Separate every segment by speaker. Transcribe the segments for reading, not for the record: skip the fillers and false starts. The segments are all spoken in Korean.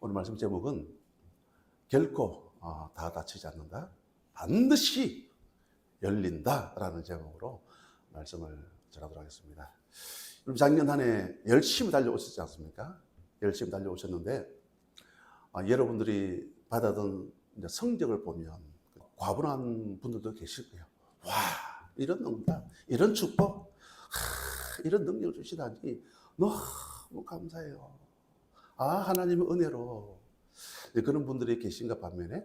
Speaker 1: 오늘 말씀 제목은 결코 다 다치지 않는다. 반드시 열린다라는 제목으로 말씀을 전하도록 하겠습니다. 여러분 작년 한 해 열심히 달려오셨지 않습니까? 열심히 달려오셨는데 여러분들이 받았던 성적을 보면 과분한 분들도 계실 거예요. 와, 이런 응답, 이런 축복, 이런 능력을 주시다니 너무 감사해요. 하나님의 은혜로. 그런 분들이 계신가 반면에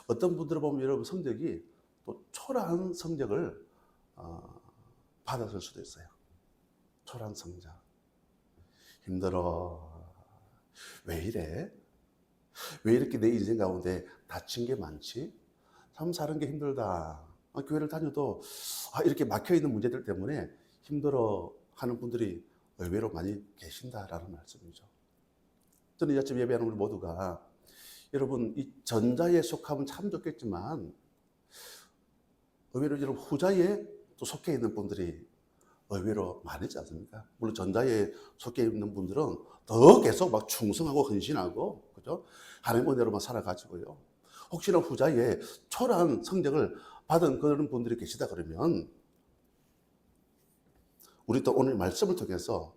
Speaker 1: 어떤 분들을 보면 여러분 성적이 또 초라한 성적을 받았을 수도 있어요. 초라한 성적. 힘들어. 왜 이래? 왜 이렇게 내 인생 가운데 다친 게 많지? 참 사는 게 힘들다. 교회를 다녀도 이렇게 막혀있는 문제들 때문에 힘들어 하는 분들이 의외로 많이 계신다라는 말씀이죠. 저는 이 아침 예배하는 우리 모두가 여러분 이 전자에 속하면 참 좋겠지만 의외로 여러분 후자에 또 속해 있는 분들이 의외로 많지 않습니까? 물론 전자에 속해 있는 분들은 더 계속 막 충성하고 헌신하고 그죠? 하나님 은혜로만 살아가지고요. 혹시나 후자에 초라한 성적을 받은 그런 분들이 계시다 그러면 우리 또 오늘 말씀을 통해서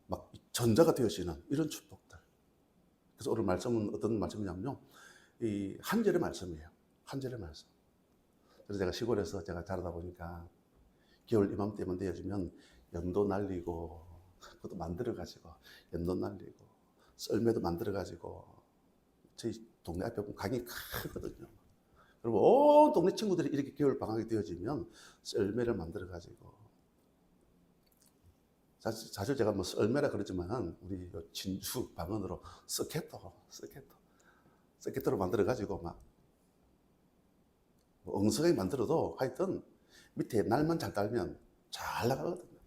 Speaker 1: 막 전자가 되어지는 이런 축복들. 그래서 오늘 말씀은 어떤 말씀이냐면요. 이 한 절의 말씀이에요. 한 절의 말씀. 그래서 제가 시골에서 제가 자라다 보니까 겨울 이맘때만 되어지면 연도 날리고 그것도 만들어가지고 연도 날리고 썰매도 만들어가지고 저희 동네 앞에 보면 강이 크거든요. 그리고 온 동네 친구들이 이렇게 겨울 방학이 되어지면 썰매를 만들어가지고 사실 제가 뭐 썰매라 그러지만 우리 진주 방언으로 스케터로 만들어가지고 막 엉성하게 만들어도 하여튼 밑에 날만 잘 달면 잘 나가거든요.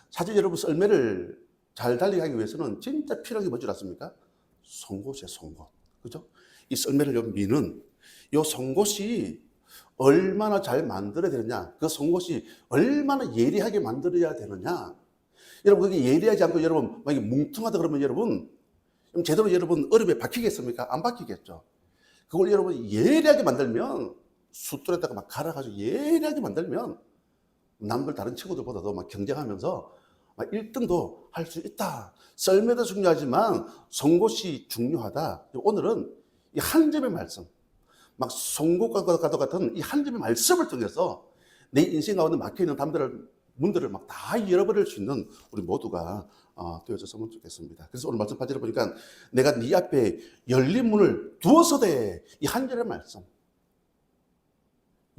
Speaker 1: 사실 여러분 썰매를 잘 달리게 하기 위해서는 진짜 필요한 게 뭔지 아십니까? 송곳이에요, 송곳. 그죠? 이 썰매를 미는 이 송곳이 얼마나 잘 만들어야 되느냐, 그 송곳이 얼마나 예리하게 만들어야 되느냐. 여러분 그게 예리하지 않고 여러분 만약에 뭉퉁하다 그러면 여러분 제대로 여러분 얼음에 박히겠습니까? 안 박히겠죠. 그걸 여러분 예리하게 만들면 숫돌에다가 막 갈아가지고 예리하게 만들면 남들 다른 친구들보다도 막 경쟁하면서 막 1등도 할 수 있다. 썰매도 중요하지만 송곳이 중요하다. 오늘은 이 한 점의 말씀, 막 송곳과 같은 이 한 점의 말씀을 통해서 내 인생 가운데 막혀있는 문들을 막 다 열어버릴 수 있는 우리 모두가 되어졌으면 좋겠습니다. 그래서 오늘 말씀 파지를 보니까 내가 네 앞에 열린 문을 두어서되, 이 한 절의 말씀,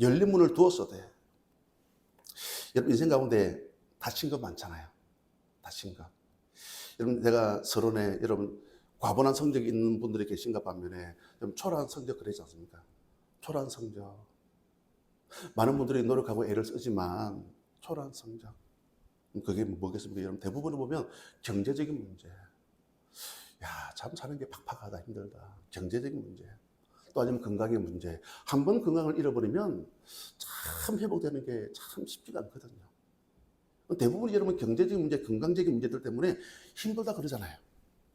Speaker 1: 열린 문을 두어서되. 여러분 인생 가운데 다친 거 많잖아요. 다친 거. 여러분 내가 서론에 여러분 과분한 성적이 있는 분들이 계신가 반면에 여러분 초라한 성적 그러지 않습니까? 초라한 성적. 많은 분들이 노력하고 애를 쓰지만 초라한 성적. 그게 뭐겠습니까? 여러분 대부분을 보면 경제적인 문제. 참 사는 게 팍팍하다, 힘들다. 경제적인 문제. 또 아니면 건강의 문제. 한 번 건강을 잃어버리면 참 회복되는 게 참 쉽지가 않거든요. 대부분 여러분 경제적인 문제, 건강적인 문제들 때문에 힘들다 그러잖아요.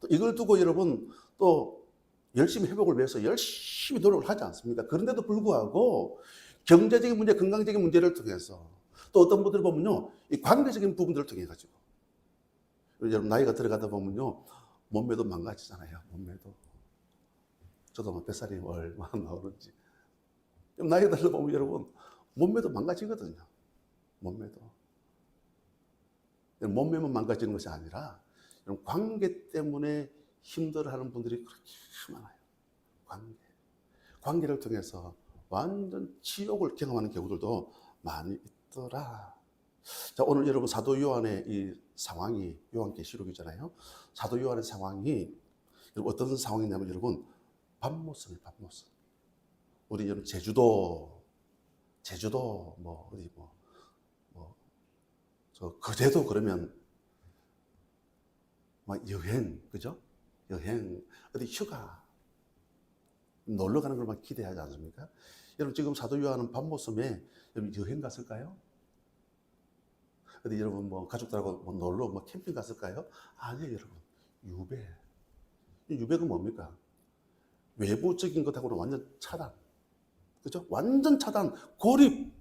Speaker 1: 또 이걸 두고 여러분 또 열심히 회복을 위해서 열심히 노력을 하지 않습니까? 그런데도 불구하고 경제적인 문제, 건강적인 문제를 통해서 또 어떤 분들 보면요, 이 관계적인 부분들을 통해 가지고 여러분 나이가 들어가다 보면요, 몸매도 망가지잖아요. 몸매도. 저도 막 뱃살이 얼마나 나오는지. 나이가 들다 보면 여러분 몸매도 망가지거든요. 몸매도. 몸매만 망가지는 것이 아니라 관계 때문에 힘들어하는 분들이 그렇게 많아요. 관계를 통해서 완전 지옥을 경험하는 경우들도 많이 있더라. 자, 오늘 여러분 사도 요한의 이 상황이 요한계시록이잖아요. 사도 요한의 상황이 어떤 상황이냐면 여러분 밤모습이에요. 밤모습. 우리 여러분 제주도 뭐 어디 저 그제도 그러면 막 여행, 그죠? 여행 어디 휴가 놀러 가는 걸 막 기대하지 않습니까? 여러분 지금 사도 요한은 밤모습에 여러분 여행 갔을까요? 어디 여러분 뭐 가족들하고 뭐 놀러 뭐 캠핑 갔을까요? 아니에요, 여러분. 유배가 뭡니까? 외부적인 것하고는 완전 차단. 그죠? 완전 차단, 고립.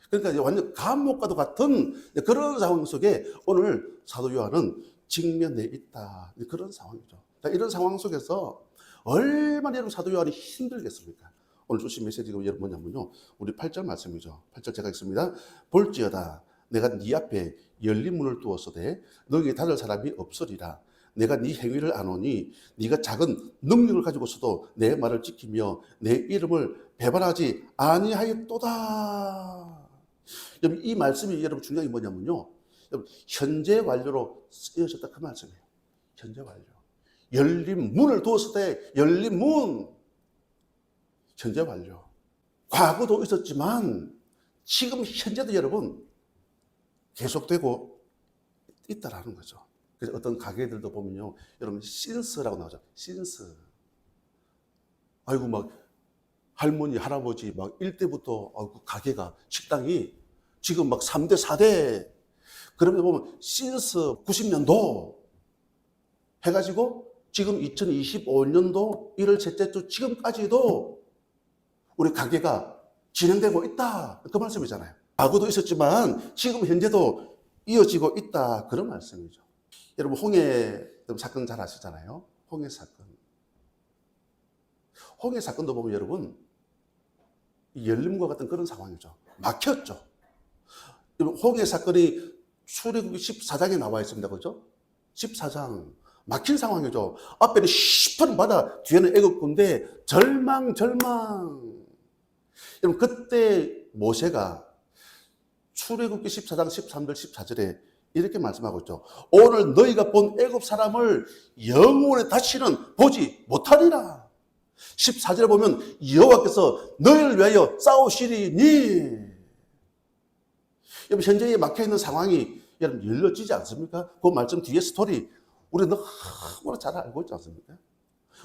Speaker 1: 그러니까 완전 감옥과도 같은 그런 상황 속에 오늘 사도 요한은 직면해 있다. 그런 상황이죠. 자, 이런 상황 속에서 얼마나 여러분 사도 요한이 힘들겠습니까? 오늘 주신 메시지가 여러분 뭐냐면요. 우리 8절 말씀이죠. 8절 제가 읽습니다. 볼지어다 내가 네 앞에 열린 문을 두었으되 너에게 닫을 사람이 없으리라. 내가 네 행위를 아노니 네가 작은 능력을 가지고서도 내 말을 지키며 내 이름을 배반하지 아니하였도다. 여러분 이 말씀이 여러분 중요한 게 뭐냐면요. 여러분 현재 완료로 쓰여졌다 그 말씀이에요. 현재 완료. 열린 문을 두었을 때 열린 문. 현재 완료. 과거도 있었지만 지금 현재도 여러분 계속되고 있다라는 거죠. 그래서 어떤 가게들도 보면요. 여러분 신스라고 나오죠. 신스. 아이고 막 할머니 할아버지 막 1대부터 가게가 식당이 지금 막 3대 4대 그러면 보면 신스 90년도 해가지고 지금 2025년도 1월 셋째 주 지금까지도 우리 가게가 진행되고 있다. 그 말씀이잖아요. 과거도 있었지만 지금 현재도 이어지고 있다. 그런 말씀이죠. 여러분 홍해 사건 잘 아시잖아요. 홍해 사건. 홍해 사건도 보면 여러분 열림과 같은 그런 상황이죠. 막혔죠. 홍해 사건이 출애굽기 14장에 나와 있습니다. 그죠? 14장. 막힌 상황이죠. 앞에는 시퍼런 바다, 뒤에는 애국군데 절망. 여러분 그때 모세가 출애굽기 14장 13절 14절에 이렇게 말씀하고 있죠. 오늘 너희가 본 애굽 사람을 영원히 다시는 보지 못하리라. 14절에 보면 여호와께서 너희를 위하여 싸우시리니. 여러분 현재에 막혀있는 상황이 여러분 열려지지 않습니까? 그 말씀 뒤에 스토리 우리 너무나 잘 알고 있지 않습니까?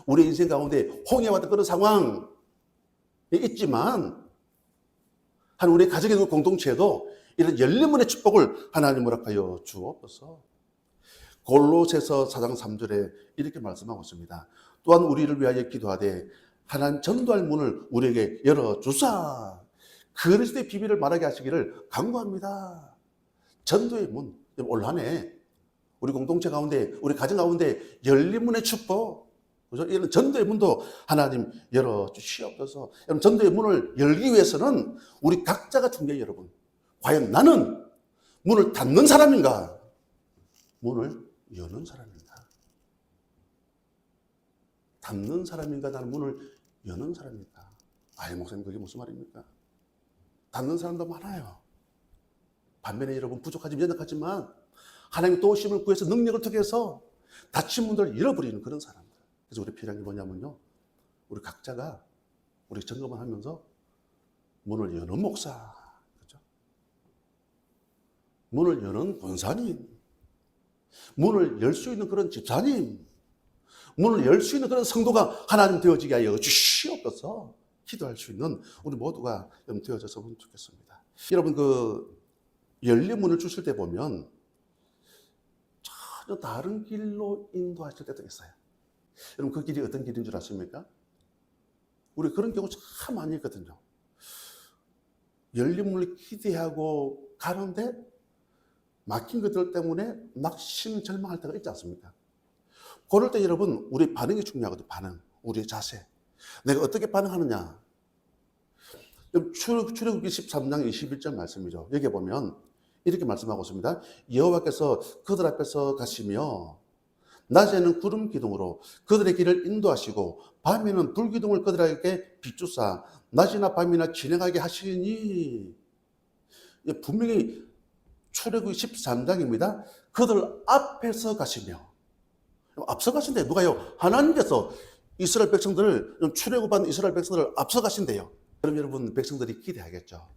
Speaker 1: 우리 인생 가운데 홍해와 같은 그런 상황이 있지만 한 우리 가정의 공동체에도 이런 열린 문의 축복을 하나님 허락하여 주옵소서. 골로새서 4장 3절에 이렇게 말씀하고 있습니다. 또한 우리를 위하여 기도하되 하나님 전도할 문을 우리에게 열어주사 그리스도의 비밀을 말하게 하시기를 간구합니다. 전도의 문. 올 한 해 우리 공동체 가운데 우리 가정 가운데 열린 문의 축복 그죠? 이런 전도의 문도 하나님 열어주시옵소서. 여러분 전도의 문을 열기 위해서는 우리 각자가 중요해요. 여러분 과연 나는 문을 닫는 사람인가 문을 여는 사람인가 닫는 사람인가 나는 문을 여는 사람인가. 아이 목사님 그게 무슨 말입니까? 닫는 사람도 많아요. 반면에 여러분 부족하지만 연약하지만 하나님의 도우심을 구해서 능력을 통해서 닫힌 문들을 열어버리는 그런 사람들. 그래서 우리 필요한 게 뭐냐면요. 우리 각자가 우리 점검을 하면서 문을 여는 목사, 그렇죠? 문을 여는 권사님, 문을 열 수 있는 그런 집사님, 문을 열 수 있는 그런 성도가 하나님 되어지게 하여 주시옵소서. 기도할 수 있는 우리 모두가 되어졌으면 좋겠습니다. 여러분 그 열린 문을 주실 때 보면 전혀 다른 길로 인도하실 때도 있어요. 여러분 그 길이 어떤 길인 줄 아십니까? 우리 그런 경우 참 많이 있거든요. 열린 문을 기대하고 가는데 막힌 것들 때문에 낙심절망할 때가 있지 않습니까? 그럴 때 여러분 우리 반응이 중요하거든요. 반응, 우리의 자세. 내가 어떻게 반응하느냐. 출애굽기 13장 21절 말씀이죠. 여기 보면 이렇게 말씀하고 있습니다. 여호와께서 그들 앞에서 가시며 낮에는 구름 기둥으로 그들의 길을 인도하시고 밤에는 불 기둥을 그들에게 비추사 낮이나 밤이나 진행하게 하시니. 분명히 출애굽기 13장입니다. 그들 앞에서 가시며. 앞서 가신대요. 누가요? 하나님께서 이스라엘 백성들을 출애굽한 이스라엘 백성들을 앞서 가신대요. 그럼 여러분 백성들이 기대하겠죠.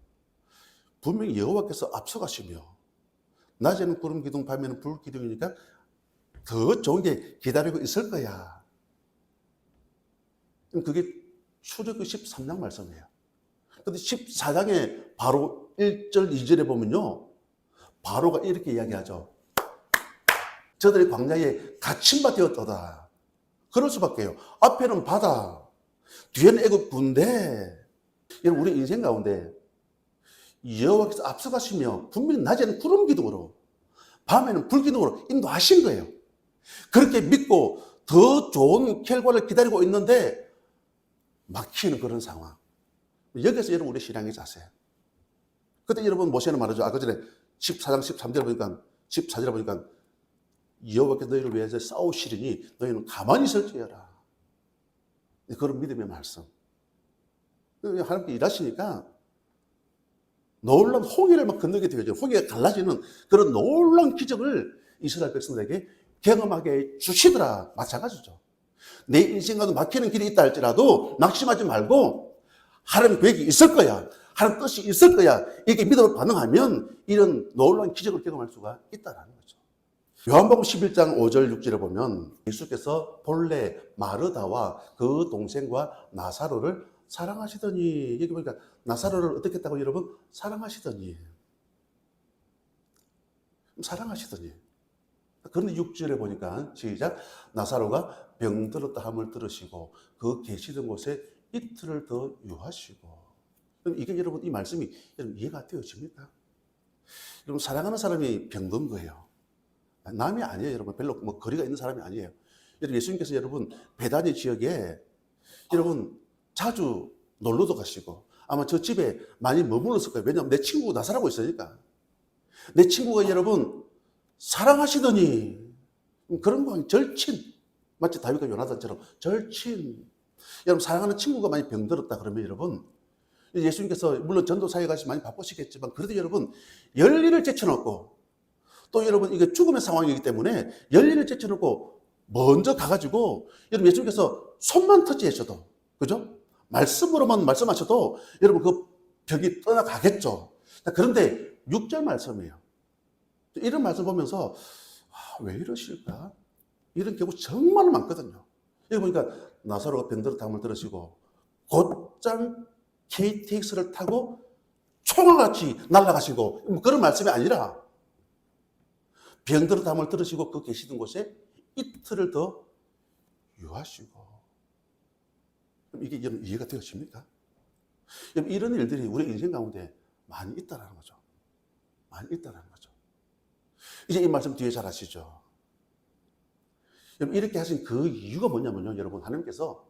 Speaker 1: 분명히 여호와께서 앞서 가시며 낮에는 구름 기둥 밤에는 불 기둥이니까 더 좋은 게 기다리고 있을 거야. 그게 출애굽기 13장 말씀이에요. 근데 14장에 바로 1절 2절에 보면요. 바로가 이렇게 이야기하죠. 저들이 광야에 갇힌 바 되었도다. 그럴 수밖에요. 앞에는 바다, 뒤에는 애굽 군대. 여러분, 우리 인생 가운데 여호와께서 앞서가시며 분명히 낮에는 구름 기둥으로, 밤에는 불 기둥으로 인도하신 거예요. 그렇게 믿고 더 좋은 결과를 기다리고 있는데 막히는 그런 상황. 여기서 여러분, 우리 신앙의 자세. 그때 여러분 모세는 말하죠. 아까 전에 14장 13절 보니까, 14절에 보니까 여호와께서 너희를 위해서 싸우시리니 너희는 가만히 있을지어라. 그런 믿음의 말씀. 하나님께 일하시니까 놀라운 홍해를 막 건너게 되죠. 홍해가 갈라지는 그런 놀라운 기적을 이스라엘 백성들에게 경험하게 해 주시더라. 마찬가지죠. 내 인생과도 막히는 길이 있다 할지라도 낙심하지 말고 하나님 계획이 있을 거야. 하나님 뜻이 있을 거야. 이렇게 믿음으로 반응하면 이런 놀라운 기적을 경험할 수가 있다는 거죠. 요한복음 11장 5절 6절에 보면 예수께서 본래 마르다와 그 동생과 나사로를 사랑하시더니, 여기 보니까 나사로를 어떻게 했다고 여러분? 사랑하시더니. 사랑하시더니. 그런데 6절에 보니까 시작. 나사로가 병들었다 함을 들으시고 그 계시던 곳에 이틀을 더 유하시고. 그럼 이게 여러분, 이 말씀이 여러분 이해가 되어집니까? 여러분, 사랑하는 사람이 병든 거예요. 남이 아니에요, 여러분. 별로 뭐 거리가 있는 사람이 아니에요. 여러분, 예수님께서 여러분 베다니 지역에 여러분 자주 놀러도 가시고 아마 저 집에 많이 머물렀을 거예요. 왜냐하면 내 친구가 나사라고 있으니까. 내 친구가 여러분 사랑하시더니 그런 거 절친. 마치 다윗과 요나단처럼 절친. 여러분, 사랑하는 친구가 많이 병들었다 그러면 여러분, 예수님께서 물론 전도사에 가시 많이 바쁘시겠지만 그래도 여러분 열일을 제쳐놓고, 또 여러분 이게 죽음의 상황이기 때문에 열일을 제쳐놓고 먼저 가가지고 여러분 예수님께서 손만 터치하셔도, 그죠? 말씀으로만 말씀하셔도 여러분 그 병이 떠나가겠죠. 그런데 6절 말씀이에요. 이런 말씀 보면서 왜 이러실까? 이런 경우 정말 많거든요. 여기 보니까 나사로가 병들었다 함을 들으시고 곧장 KTX를 타고 총알같이 날아가시고, 뭐 그런 말씀이 아니라 병들었다 함을 들으시고 그 계시던 곳에 이틀을 더 유하시고. 이게 이해가 되어집니까? 이런 일들이 우리 인생 가운데 많이 있다는 거죠. 많이 있다는 거죠. 이제 이 말씀 뒤에 잘 아시죠? 이렇게 하신 그 이유가 뭐냐면요, 여러분, 하나님께서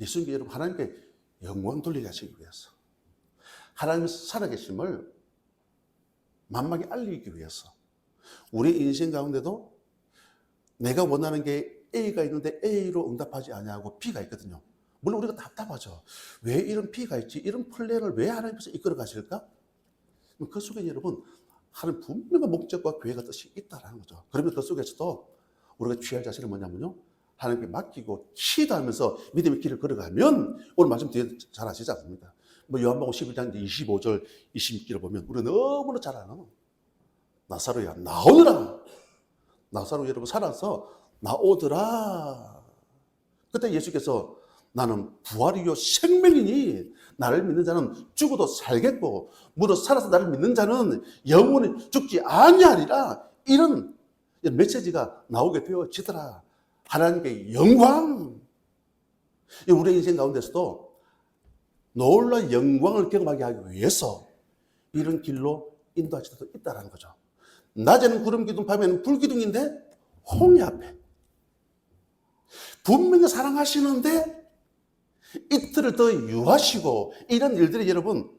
Speaker 1: 예수님께 여러분 하나님께 영광 돌리게 하시기 위해서, 하나님의 살아계심을 만막에 알리기 위해서. 우리 인생 가운데도 내가 원하는 게 A가 있는데 A로 응답하지 아니하고 B가 있거든요. 물론 우리가 답답하죠. 왜 이런 B가 있지? 이런 플랜을 왜 하나님께서 이끌어 가실까? 그 속에 여러분 하나님 분명한 목적과 계획과 뜻이 있다는 거죠. 그러면 그 속에서도 우리가 취할 자세는 뭐냐면요, 하나님께 맡기고 기도하면서 믿음의 길을 걸어가면, 오늘 말씀 뒤에 잘 아시지 않습니까? 뭐 요한복음 11장 25절 26절을 보면 우리가 너무나 잘 아는 나사로야 나오더라. 나사로 여러분 살아서 나오더라. 그때 예수께서 나는 부활이요 생명이니 나를 믿는 자는 죽어도 살겠고 무릇 살아서 나를 믿는 자는 영원히 죽지 아니하리라. 이런 메시지가 나오게 되어지더라. 하나님께 영광. 우리 인생 가운데서도 놀라운 영광을 경험하게 하기 위해서 이런 길로 인도할 수도 있다는 거죠. 낮에는 구름 기둥, 밤에는 불 기둥인데 홍해 앞에 분명히 사랑하시는데 이틀을 더 유하시고, 이런 일들이 여러분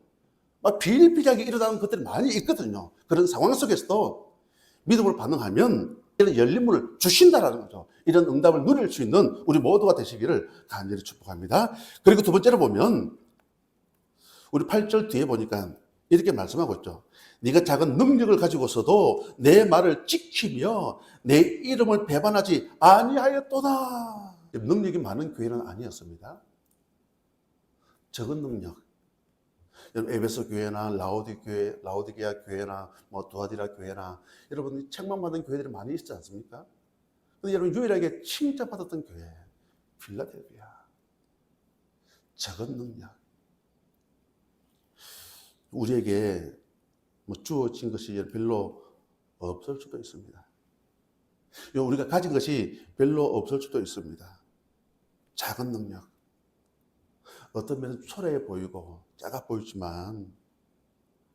Speaker 1: 비일비재하게 일어나는 것들이 많이 있거든요. 그런 상황 속에서도 믿음으로 반응하면 이런 열림을 주신다는 거죠. 이런 응답을 누릴 수 있는 우리 모두가 되시기를 간절히 축복합니다. 그리고 두 번째로 보면 우리 8절 뒤에 보니까 이렇게 말씀하고 있죠. 네가 작은 능력을 가지고서도 내 말을 지키며 내 이름을 배반하지 아니하였도다. 능력이 많은 교회는 아니었습니다. 적은 능력. 에베소 교회나 라오디게아 교회나 뭐 두아디라 교회나 여러분 책망 받은 교회들이 많이 있지 않습니까? 근데 여러분 유일하게 칭찬받았던 교회 필라델피아. 적은 능력. 우리에게 뭐 주어진 것이 별로 없을 수도 있습니다. 우리가 가진 것이 별로 없을 수도 있습니다. 작은 능력. 어떤 면에서 초라해 보이고 작아 보이지만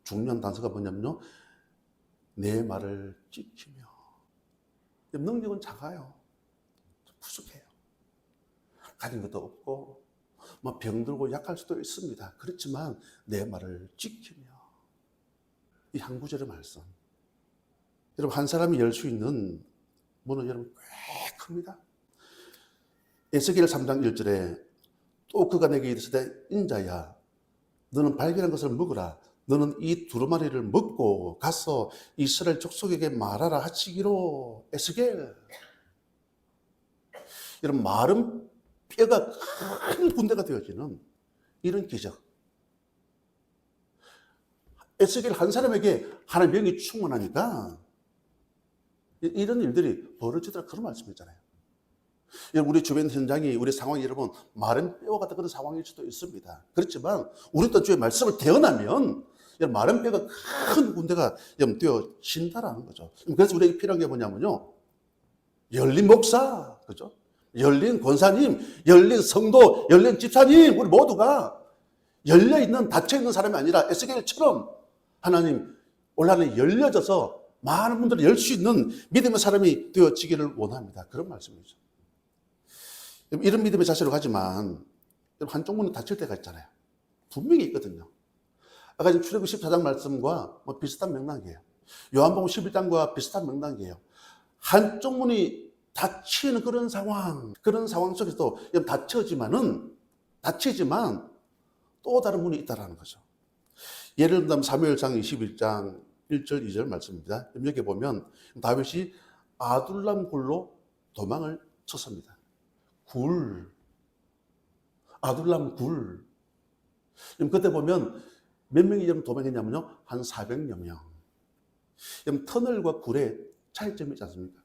Speaker 1: 중요한 단서가 뭐냐면요. 내 말을 지키며. 능력은 작아요. 부족해요. 가진 것도 없고 병들고 약할 수도 있습니다. 그렇지만 내 말을 지키며. 이 한 구절의 말씀. 여러분, 한 사람이 열 수 있는 문은 여러분 꽤 큽니다. 에스겔 3장 1절에 또 그가 내게 이르시되 인자야 너는 발견한 것을 먹으라. 너는 이 두루마리를 먹고 가서 이스라엘 족속에게 말하라 하시기로. 에스겔. 여러분, 마른 뼈가 큰 군대가 되어지는 이런 기적. 에스겔 한 사람에게 하나님의 영이 충만하니까 이런 일들이 벌어지더라, 그런 말씀이잖아요. 우리 주변 현장이, 우리 상황이 여러분 마른 뼈와 같은 그런 상황일 수도 있습니다. 그렇지만 우리 또 주의 말씀을 대언하면 마른 뼈가 큰 군대가 되어진다라는 거죠. 그래서 우리에게 필요한 게 뭐냐면요, 열린 목사, 그죠? 열린 권사님, 열린 성도, 열린 집사님, 우리 모두가 열려있는, 닫혀있는 사람이 아니라 에스겔처럼 하나님 올 한해 열려져서 많은 분들이 열 수 있는 믿음의 사람이 되어지기를 원합니다. 그런 말씀이죠. 이런 믿음의 자세로 가지만 한쪽 문은 닫힐 때가 있잖아요. 분명히 있거든요. 아까 지금 출애굽 14장 말씀과 비슷한 맥락이에요. 요한복음 11장과 비슷한 맥락이에요. 한쪽 문이 닫히는 그런 상황 속에서도 닫히지만 또 다른 문이 있다라는 거죠. 예를 들면 사무엘상 21장 1절 2절 말씀입니다. 여기 보면 다윗이 아둘람 굴로 도망을 쳤습니다. 아둘람 굴. 그때 보면 몇 명이 도망했냐면요, 한 400여 명. 터널과 굴의 차이점이 있지 않습니까?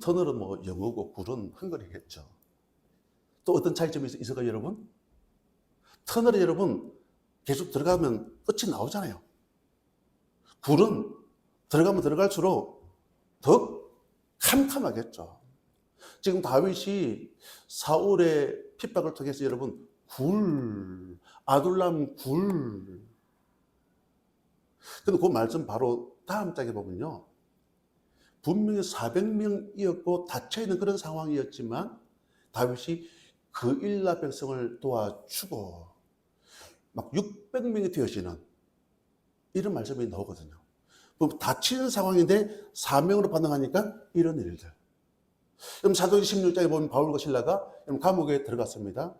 Speaker 1: 터널은 영어고 굴은 한글이겠죠. 또 어떤 차이점이 있을까요, 여러분? 터널에 여러분 계속 들어가면 끝이 나오잖아요. 굴은 들어가면 들어갈수록 더 캄캄하겠죠. 지금 다윗이 사울의 핍박을 통해서 여러분 아둘람 굴. 근데 그 말씀 바로 다음 장에 보면요, 분명히 400명이었고 닫혀있는 그런 상황이었지만 다윗이 그 일라 백성을 도와주고 막 600명이 되어지는 이런 말씀이 나오거든요. 닫히는 상황인데 사명으로 반응하니까 이런 일들. 여러분, 사도행 16장에 보면 바울과 실라가 감옥에 들어갔습니다.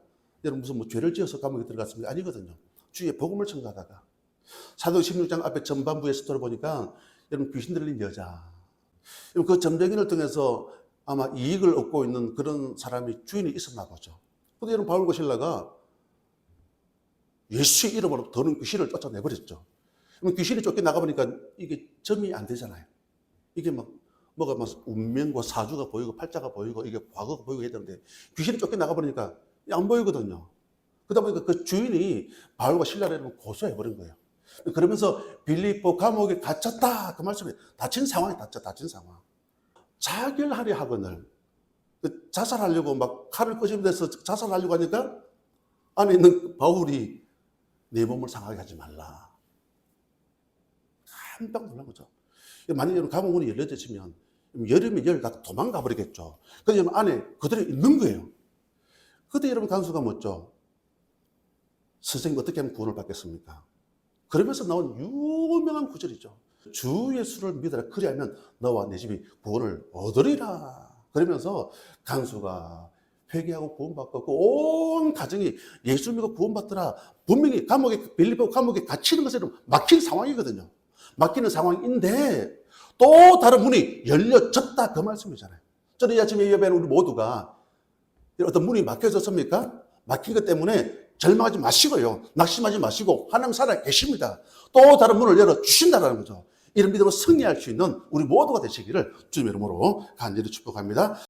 Speaker 1: 여러분, 무슨 죄를 지어서 감옥에 들어갔습니까? 아니거든요. 주의 복음을 전가하다가. 사도행 16장 앞에 전반부에 스토리 보니까 여러분, 귀신 들린 여자. 그 점쟁이를 통해서 아마 이익을 얻고 있는 그런 사람이 주인이 있었나 보죠. 근데 여러분, 바울과 실라가 예수의 이름으로 더는 귀신을 쫓아내버렸죠. 귀신이 쫓겨나가보니까 이게 점이 안 되잖아요. 이게 뭐가 운명과 사주가 보이고 팔자가 보이고 이게 과거가 보이고 해야 되는데 귀신이 쫓겨나가버리니까 안 보이거든요. 그러다 보니까 그 주인이 바울과 실라를 고소해버린 거예요. 그러면서 빌립보 감옥에 갇혔다, 그 말씀에 닫힌 상황이 닫힌 상황. 자결하려 하거늘 자살하려고 막 칼을 끄집어내서 자살하려고 하니까 안에 있는 바울이 내 몸을 상하게 하지 말라. 깜짝 놀란 거죠. 만약에 여러분 감옥문이 열려졌으면 여름에 열다 도망가 버리겠죠. 그래서 여러분 안에 그대로 있는 거예요. 그때 여러분 간수가 묻죠. 선생님 어떻게 하면 구원을 받겠습니까? 그러면서 나온 유명한 구절이죠. 주 예수를 믿어라. 그리하면 너와 내 집이 구원을 얻으리라. 그러면서 간수가 회개하고 구원받고 그 온 가정이 예수 믿고 구원받더라. 분명히 빌립보 감옥에 갇히는 것은 막힌 상황이거든요. 막히는 상황인데 또 다른 문이 열려졌다, 그 말씀이잖아요. 저는 이 아침에 예배하는 우리 모두가 어떤 문이 막혀졌습니까? 막힌 것 때문에 절망하지 마시고요, 낙심하지 마시고 하나님 살아 계십니다. 또 다른 문을 열어주신다는 거죠. 이런 믿음으로 승리할 수 있는 우리 모두가 되시기를 주님의 이름으로 간절히 축복합니다.